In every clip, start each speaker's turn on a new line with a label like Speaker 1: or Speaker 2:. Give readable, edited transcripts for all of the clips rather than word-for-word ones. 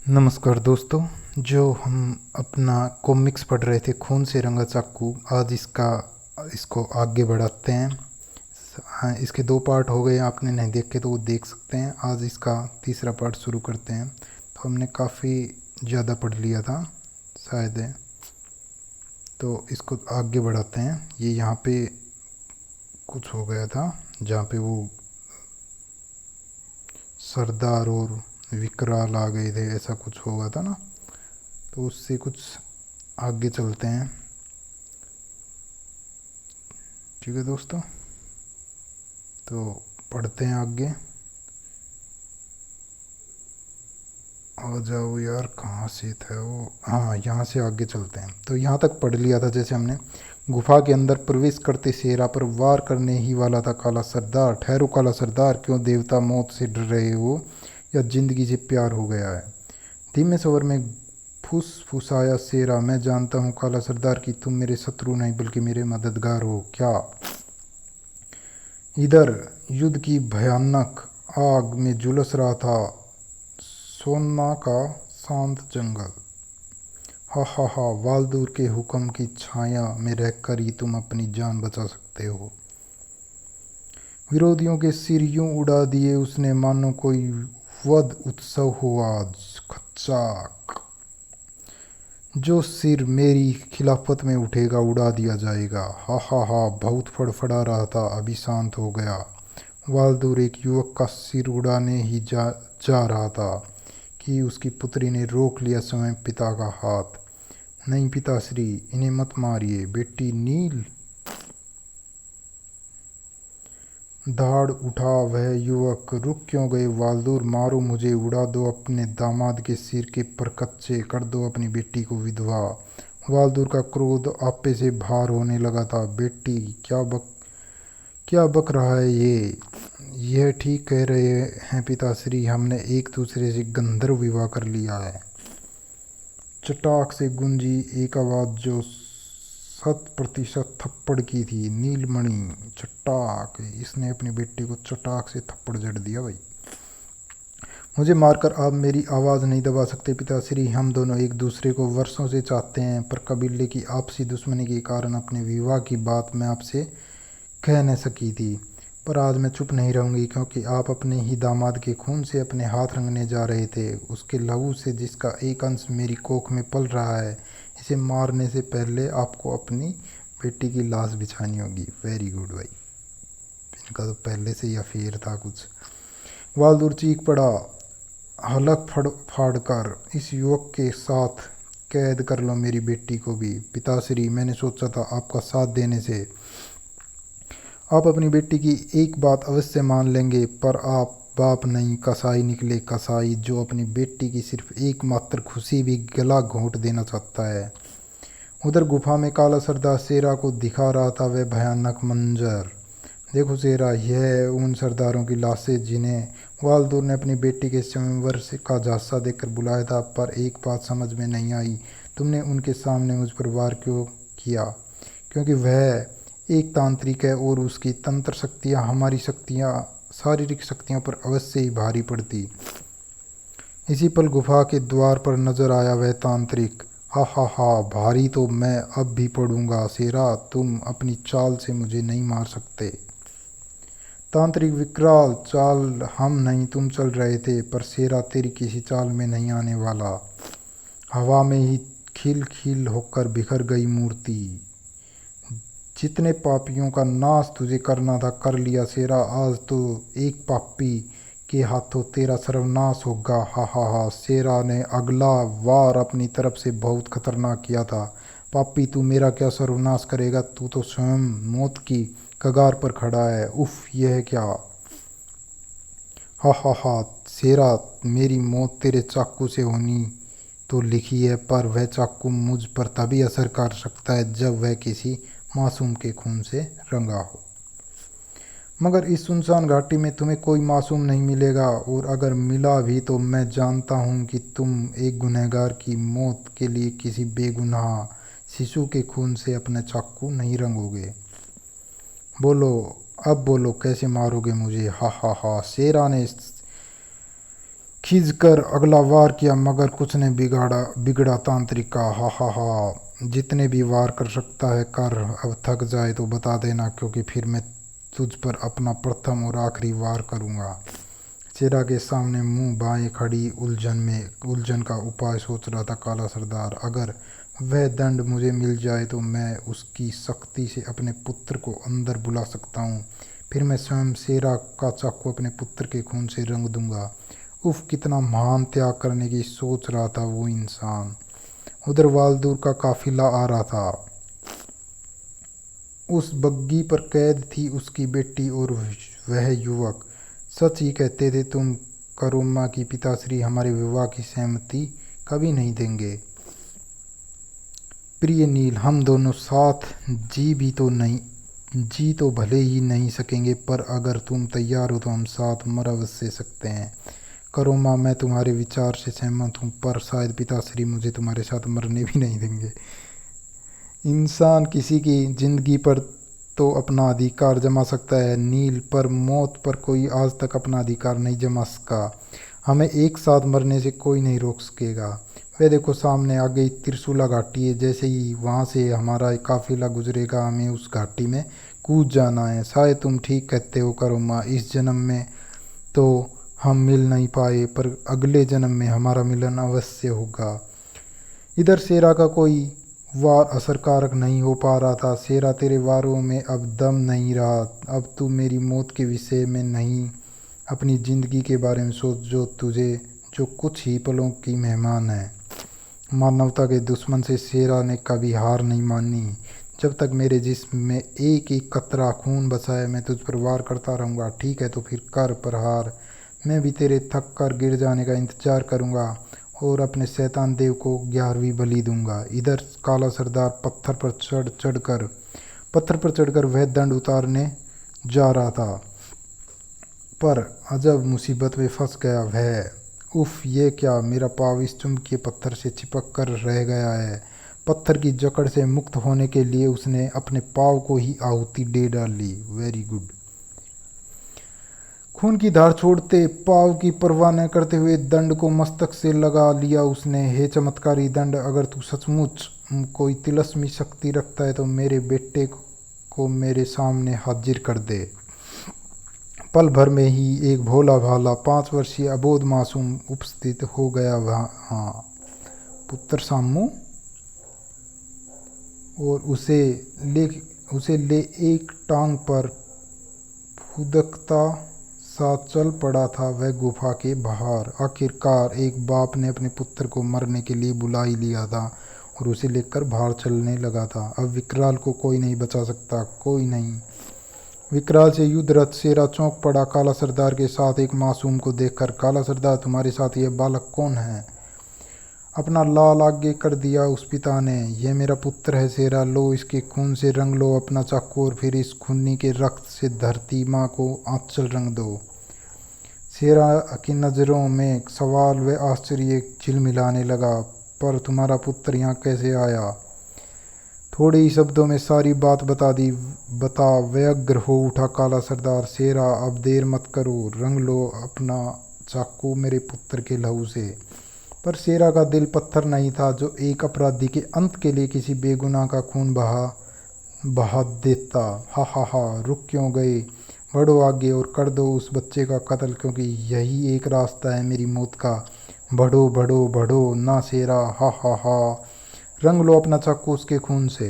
Speaker 1: नमस्कार दोस्तों। जो हम अपना कॉमिक्स पढ़ रहे थे खून से रंगा चाकू, आज इसको आगे बढ़ाते हैं। हाँ, इसके 2 पार्ट हो गए, आपने नहीं देखे तो वो देख सकते हैं। आज इसका तीसरा पार्ट शुरू करते हैं। तो हमने काफ़ी ज़्यादा पढ़ लिया था शायद है, तो इसको आगे बढ़ाते हैं। ये यहाँ पे कुछ हो गया था जहाँ पे वो सरदार और विकराल आ गए थे, ऐसा कुछ होगा था ना। तो उससे कुछ आगे चलते हैं। ठीक है दोस्तों, तो पढ़ते हैं आगे। आ जाओ यार, कहाँ से था वो? हाँ, यहाँ से आगे चलते हैं। तो यहाँ तक पढ़ लिया था जैसे हमने। गुफा के अंदर प्रवेश करते शेरा पर वार करने ही वाला था काला सरदार। ठहरो काला सरदार, क्यों देवता मौत से डर रहे हो या जिंदगी से प्यार हो गया है? धीमे स्वर में फुस फुसाया शेरा, मैं जानता हूँ काला सरदार कि तुम मेरे शत्रु नहीं बल्कि मेरे मददगार हो। क्या? इधर युद्ध की भयानक आग में झुलस रहा था सोना का शांत जंगल। हा हा हा, वालदूर के हुक्म की छाया में रहकर ही तुम अपनी जान बचा सकते हो। विरोधियों के सिर यूं उड़ा दिए उसने मानो कोई वध उत्सव हो आज। खच्चाक। जो सिर मेरी खिलाफत में उठेगा उड़ा दिया जाएगा। हा हा हा, बहुत फड़फड़ा रहा था, अभी शांत हो गया। वालदूर एक युवक का सिर उड़ाने ही जा रहा था कि उसकी पुत्री ने रोक लिया स्वयं पिता का हाथ। नहीं पिताश्री, इन्हें मत मारिए। बेटी नील। धाड़ उठा वह युवक। रुक क्यों गए वालदूर? मारो मुझे, उड़ा दो अपने दामाद के सिर के परकच्चे, कर दो अपनी बेटी को विधवा। वालदूर का क्रोध आपे से भार होने लगा था। बेटी क्या बक रहा है ये? यह ठीक कह रहे हैं पिताश्री, हमने एक दूसरे से गंधर्व विवाह कर लिया है। चटाक से गूंजी एक आवाज जो 100% थप्पड़ की थी। नीलमणि। चटाक। इसने अपनी बेटी को चटाक से थप्पड़ जड़ दिया। भाई, मुझे मारकर आप मेरी आवाज़ नहीं दबा सकते पिताश्री। हम दोनों एक दूसरे को वर्षों से चाहते हैं, पर कबीले की आपसी दुश्मनी के कारण अपने विवाह की बात मैं आपसे कह न सकी थी। पर आज मैं चुप नहीं रहूंगी, क्योंकि आप अपने ही दामाद के खून से अपने हाथ रंगने जा रहे थे। उसके लहू से जिसका एक अंश मेरी कोख में पल रहा है। इसे मारने से पहले आपको अपनी बेटी की लाश बिछानी होगी। वेरी गुड भाई, इनका तो पहले से ही अफेयर था कुछ। वालदूर चीख पड़ा, हलक फाड़ कर इस युवक के साथ कैद कर लो मेरी बेटी को भी। पिताश्री, मैंने सोचा था आपका साथ देने से आप अपनी बेटी की एक बात अवश्य मान लेंगे, पर आप बाप नहीं कसाई निकले। कसाई जो अपनी बेटी की सिर्फ एकमात्र खुशी भी गला घोंट देना चाहता है। उधर गुफा में काला सरदार शेरा को दिखा रहा था वह भयानक मंजर। देखो शेरा, यह है उन सरदारों की लाशें जिन्हें वालदूर ने अपनी बेटी के स्वयंवर से का झांसा देकर बुलाया था। पर एक बात समझ में नहीं आई, तुमने उनके सामने मुझ पर वार क्यों किया? क्योंकि वह एक तांत्रिक है और उसकी तंत्र शक्तियाँ हमारी शक्तियाँ, शारीरिक शक्तियों पर अवश्य ही भारी पड़ती। इसी पल गुफा के द्वार पर नजर आया वह तांत्रिक। हा हा हा, भारी तो मैं अब भी पड़ूंगा शेरा, तुम अपनी चाल से मुझे नहीं मार सकते। तांत्रिक विकराल, चाल हम नहीं तुम चल रहे थे, पर शेरा तेरी किसी चाल में नहीं आने वाला। हवा में ही खिल खिल होकर बिखर गई मूर्ति। जितने पापियों का नाश तुझे करना था कर लिया शेरा। आज तो एक पापी के हाथों तेरा सर्वनाश होगा। हा हा हा। शेरा ने अगला वार अपनी तरफ से बहुत खतरनाक किया था। पापी, तू मेरा क्या सर्वनाश करेगा? तू तो स्वयं मौत की कगार पर खड़ा है। उफ, यह क्या? हा हा हा। शेरा, मेरी मौत तेरे चाकू से होनी तो लिखी है, पर वह चाकू मुझ पर तभी असर कर सकता है जब वह किसी मासूम के खून से रंगा हो। मगर इस सुनसान घाटी में तुम्हें कोई मासूम नहीं मिलेगा, और अगर मिला भी तो मैं जानता हूँ कि तुम एक गुनहगार की मौत के लिए किसी बेगुनाह शिशु के खून से अपने चाकू नहीं रंगोगे। बोलो, अब बोलो, कैसे मारोगे मुझे? हा हा हा। शेरा ने खींच कर अगला वार किया मगर कुछ ने बिगड़ा तांत्रिक का। हा हा हा, जितने भी वार कर सकता है कर, अब थक जाए तो बता देना क्योंकि फिर मैं तुझ पर अपना प्रथम और आखिरी वार करूँगा। शेरा के सामने मुंह बाएं खड़ी उलझन का उपाय सोच रहा था काला सरदार। अगर वह दंड मुझे मिल जाए तो मैं उसकी शक्ति से अपने पुत्र को अंदर बुला सकता हूँ। फिर मैं स्वयं शेरा का चाकू अपने पुत्र के खून से रंग दूंगा। उफ, कितना महान त्याग करने की सोच रहा था वो इंसान। उधर वालदूर का काफिला आ रहा था। उस बग्गी पर कैद थी उसकी बेटी और वह युवक। सच ही कहते थे तुम करोम्मा की पिताश्री, हमारे विवाह की सहमति कभी नहीं देंगे। प्रिय नील, हम दोनों साथ जी तो भले ही नहीं सकेंगे, पर अगर तुम तैयार हो तो हम साथ मर अवश्य सकते हैं। करोम्मा, मैं तुम्हारे विचार से सहमत हूँ, पर शायद पिताश्री मुझे तुम्हारे साथ मरने भी नहीं देंगे। इंसान किसी की जिंदगी पर तो अपना अधिकार जमा सकता है नील, पर मौत पर कोई आज तक अपना अधिकार नहीं जमा सका। हमें एक साथ मरने से कोई नहीं रोक सकेगा। वह देखो सामने आ गई त्रिशूला घाटी है। जैसे ही वहाँ से हमारा काफिला गुजरेगा हमें उस घाटी में कूद जाना है। शायद तुम ठीक कहते हो करोमा, इस जन्म में तो हम मिल नहीं पाए, पर अगले जन्म में हमारा मिलन अवश्य होगा। इधर शेरा का कोई वार असरकारक नहीं हो पा रहा था। शेरा, तेरे वारों में अब दम नहीं रहा। अब तू मेरी मौत के विषय में नहीं, अपनी ज़िंदगी के बारे में सोच, जो कुछ ही पलों की मेहमान है। मानवता के दुश्मन से शेरा ने कभी हार नहीं मानी। जब तक मेरे जिस्म में एक एक कतरा खून बचा है मैं तुझ पर वार करता रहूँगा। ठीक है तो फिर कर प्रहार। मैं भी तेरे थक कर गिर जाने का इंतजार करूँगा और अपने शैतान देव को 11वीं बलि दूंगा। इधर काला सरदार पत्थर पर चढ़कर वह दंड उतारने जा रहा था, पर अजब मुसीबत में फंस गया वह। उफ, ये क्या, मेरा पाँव इस चुंबकीय पत्थर से चिपक कर रह गया है। पत्थर की जकड़ से मुक्त होने के लिए उसने अपने पाँव को ही आहुति दे डाली। Very good. खून की धार छोड़ते पाव की परवाह न करते हुए दंड को मस्तक से लगा लिया उसने। हे चमत्कारी दंड, अगर तू सचमुच कोई तिलस्मी शक्ति रखता है तो मेरे बेटे को मेरे सामने हाजिर कर दे। पल भर में ही एक भोला भाला 5 वर्षीय अबोध मासूम उपस्थित हो गया वहाँ पुत्र सामू, और उसे ले एक टांग पर फुदकता सा चल पड़ा था वह गुफा के बाहर। आखिरकार एक बाप ने अपने पुत्र को मरने के लिए बुला ही लिया था और उसे लेकर बाहर चलने लगा था। अब विकराल को कोई नहीं बचा सकता, कोई नहीं। विकराल से युद्धरत शेरा चौंक पड़ा काला सरदार के साथ एक मासूम को देखकर। काला सरदार, तुम्हारे साथ यह बालक कौन है? अपना लाल आगे कर दिया उस पिता ने। यह मेरा पुत्र है शेरा, लो इसके खून से रंग लो अपना चाकू और फिर इस खूनी के रक्त से धरती माँ को आंचल रंग दो। शेरा की नज़रों में सवाल व आश्चर्य झिलमिलाने लगा। पर तुम्हारा पुत्र यहाँ कैसे आया? थोड़े ही शब्दों में सारी बात बता व्यग्र हो उठा काला सरदार। शेरा, अब देर मत करो, रंग लो अपना चाकू मेरे पुत्र के लहू से। पर शेरा का दिल पत्थर नहीं था जो एक अपराधी के अंत के लिए किसी बेगुनाह का खून बहा देता। हा हा हा, रुक क्यों गए? बढ़ो आगे और कर दो उस बच्चे का कत्ल, क्योंकि यही एक रास्ता है मेरी मौत का। बढ़ो बढ़ो बढ़ो ना शेरा, हा हा हा, रंग लो अपना चाकू उसके खून से।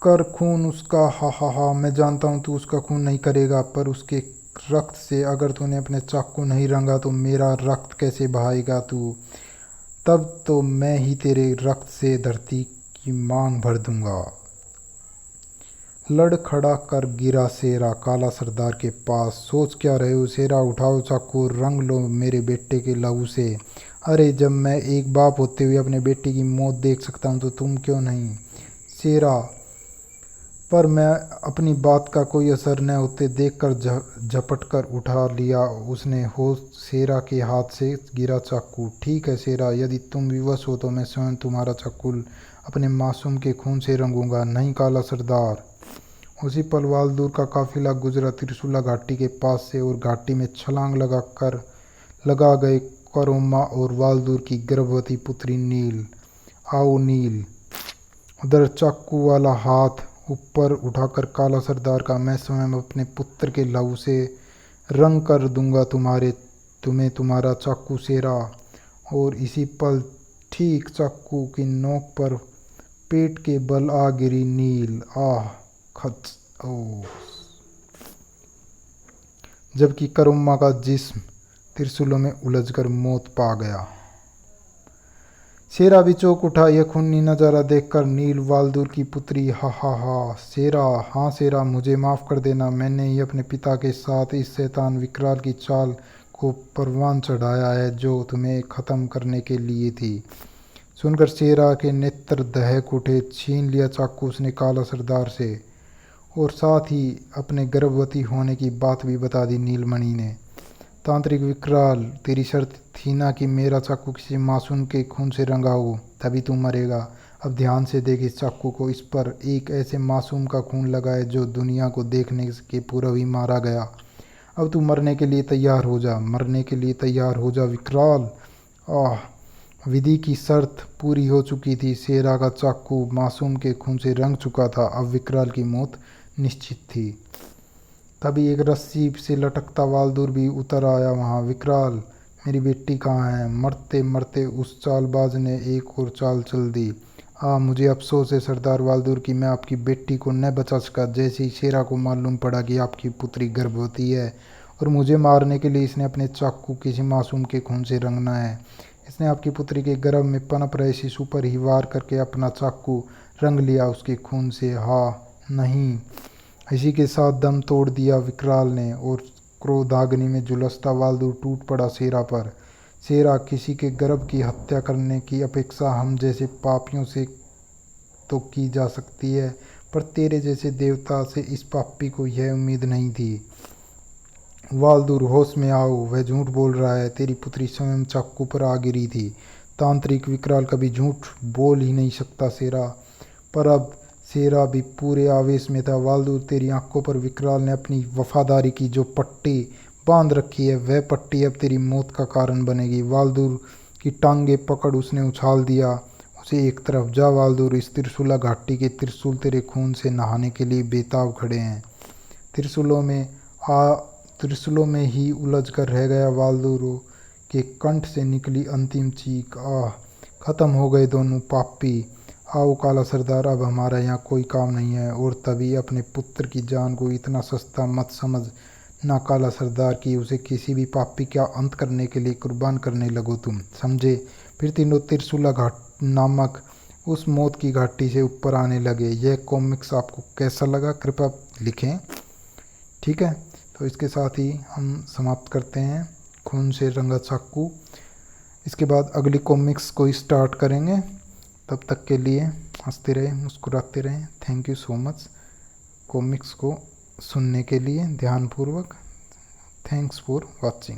Speaker 1: कर खून उसका, हा हा हा। मैं जानता हूँ तू उसका खून नहीं करेगा, पर उसके रक्त से अगर तूने अपने चाकू नहीं रंगा तो मेरा रक्त कैसे बहाएगा तू? तब तो मैं ही तेरे रक्त से धरती की मांग भर दूंगा। लड़ खड़ा कर गिरा शेरा काला सरदार के पास। सोच क्या रहे हो शेरा, उठाओ चाकू, रंग लो मेरे बेटे के लहू से। अरे, जब मैं एक बाप होते हुए अपने बेटे की मौत देख सकता हूँ तो तुम क्यों नहीं? शेरा, पर मैं अपनी बात का कोई असर न होते देखकर झपट कर उठा लिया उसने होश शेरा के हाथ से गिरा चाकू। ठीक है शेरा, यदि तुम विवश हो तो मैं स्वयं तुम्हारा चाकू अपने मासूम के खून से रंगूंगा। नहीं काला सरदार, उसी पल वालदूर का काफिला गुजरा त्रिशूला घाटी के पास से और घाटी में छलांग लगा गए करोमा और वालदूर की गर्भवती पुत्री नील। आओ नील। उधर चाकू वाला हाथ ऊपर उठाकर काला सरदार का, मैं स्वयं अपने पुत्र के लहू से रंग कर दूंगा तुम्हें तुम्हारा चाकू शेरा। और इसी पल ठीक चाकू की नोक पर पेट के बल आ गिरी नील। आह खच ओ। जबकि करुम्मा का जिस्म त्रिशूलों में उलझकर मौत पा गया। शेरा भी चौंक उठा यह खूनी नज़ारा देखकर। नील वालदूर की पुत्री, हा हा हा। शेरा, हाँ शेरा, मुझे माफ़ कर देना। मैंने ही अपने पिता के साथ इस शैतान विकराल की चाल को परवान चढ़ाया है जो तुम्हें ख़त्म करने के लिए थी। सुनकर शेरा के नेत्र दहक उठे। छीन लिया चाकू उसने काला सरदार से और साथ ही अपने गर्भवती होने की बात भी बता दी नीलमणि ने। तांत्रिक विकराल, तेरी शर्त थी ना कि मेरा चाकू किसी मासूम के खून से रंगा हो, तभी तू मरेगा। अब ध्यान से देख इस चाकू को। इस पर एक ऐसे मासूम का खून लगा है जो दुनिया को देखने के पूर्व ही मारा गया। अब तू मरने के लिए तैयार हो जा, मरने के लिए तैयार हो जा विकराल। आह। विधि की शर्त पूरी हो चुकी थी। शेरा का चाकू मासूम के खून से रंग चुका था। अब विकराल की मौत निश्चित थी। तभी एक रस्सी से लटकता वालदूर भी उतर आया वहाँ। विकराल, मेरी बेटी कहाँ है? मरते मरते उस चालबाज ने एक और चाल चल दी। मुझे अफसोस है सरदार वालदूर कि मैं आपकी बेटी को न बचा सका। जैसे ही शेरा को मालूम पड़ा कि आपकी पुत्री गर्भवती है और मुझे मारने के लिए इसने अपने चाकू किसी मासूम के खून से रंगना है, इसने आपकी पुत्री के गर्भ में पनप रहे शिशु पर ही वार करके अपना चाकू रंग लिया उसके खून से। हाँ नहीं। इसी के साथ दम तोड़ दिया विकराल ने और क्रोधाग्नि में झुलसता वालदूर टूट पड़ा शेरा पर। शेरा, किसी के गर्भ की हत्या करने की अपेक्षा हम जैसे पापियों से तो की जा सकती है, पर तेरे जैसे देवता से इस पापी को यह उम्मीद नहीं थी। वालदूर, होश में आओ, वह झूठ बोल रहा है। तेरी पुत्री स्वयं चाकू पर आ गिरी थी। तांत्रिक विकराल कभी झूठ बोल ही नहीं सकता शेरा। पर अब शेरा भी पूरे आवेश में था। वालदूर, तेरी आंखों पर विकराल ने अपनी वफादारी की जो पट्टी बांध रखी है, वह पट्टी अब तेरी मौत का कारण बनेगी। वालदूर की टांगें पकड़ उसने उछाल दिया उसे एक तरफ। जा वालदूर, इस त्रिशूला घाटी के त्रिशूल तेरे खून से नहाने के लिए बेताब खड़े हैं। त्रिशूलों में ही उलझ कर रह गया वालदूर के कंठ से निकली अंतिम चीख। आह, खत्म हो गए दोनों पापी। आओ काला सरदार, अब हमारा यहाँ कोई काम नहीं है। और तभी अपने पुत्र की जान को इतना सस्ता मत समझ ना काला सरदार कि उसे किसी भी पापी का अंत करने के लिए कुर्बान करने लगो तुम, समझे। फिर तीनों त्रिशूला घाट नामक उस मौत की घाटी से ऊपर आने लगे। यह कॉमिक्स आपको कैसा लगा कृपया लिखें, ठीक है। तो इसके साथ ही हम समाप्त करते हैं खून से रंगा चाकू। इसके बाद अगली कॉमिक्स को स्टार्ट करेंगे। तब तक के लिए हंसते रहें, मुस्कुराते रहें। Thank you so much comics को सुनने के लिए ध्यानपूर्वक। Thanks for watching.